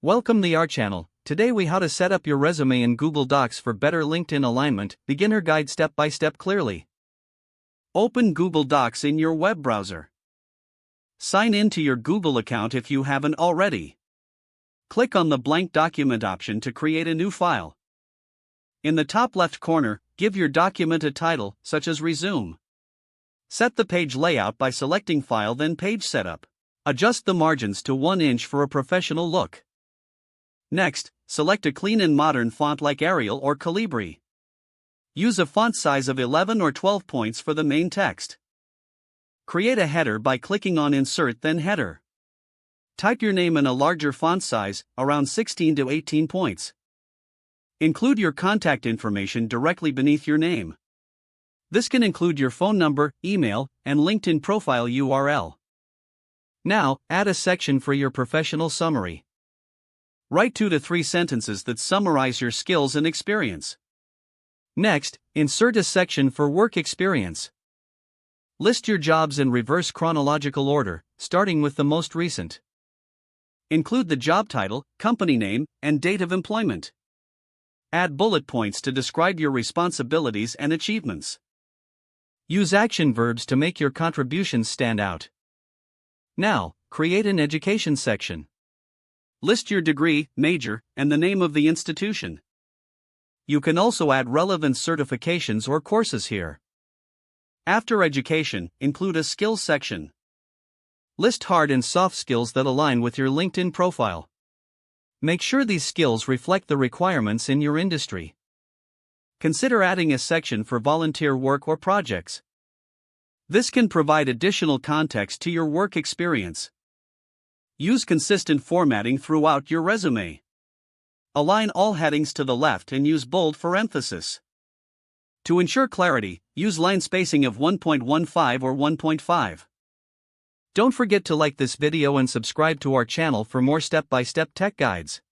Welcome to our channel. Today we how to set up your resume in Google Docs for better LinkedIn alignment. Beginner guide step by step clearly. Open Google Docs in your web browser. Sign in to your Google account if you haven't already. Click on the blank document option to create a new file. In the top left corner, give your document a title, such as Resume. Set the page layout by selecting File then Page Setup. Adjust the margins to 1 inch for a professional look. Next, select a clean and modern font like Arial or Calibri. Use a font size of 11 or 12 points for the main text. Create a header by clicking on Insert then Header. Type your name in a larger font size, around 16 to 18 points. Include your contact information directly beneath your name. This can include your phone number, email, and LinkedIn profile URL. Now, add a section for your professional summary. Write 2 to 3 sentences that summarize your skills and experience. Next, insert a section for work experience. List your jobs in reverse chronological order, starting with the most recent. Include the job title, company name, and date of employment. Add bullet points to describe your responsibilities and achievements. Use action verbs to make your contributions stand out. Now, create an education section. List your degree, major, and the name of the institution. You can also add relevant certifications or courses here. After education, include a skills section. List hard and soft skills that align with your LinkedIn profile. Make sure these skills reflect the requirements in your industry. Consider adding a section for volunteer work or projects. This can provide additional context to your work experience. Use consistent formatting throughout your resume. Align all headings to the left and use bold for emphasis. To ensure clarity, use line spacing of 1.15 or 1.5. Don't forget to like this video and subscribe to our channel for more step-by-step tech guides.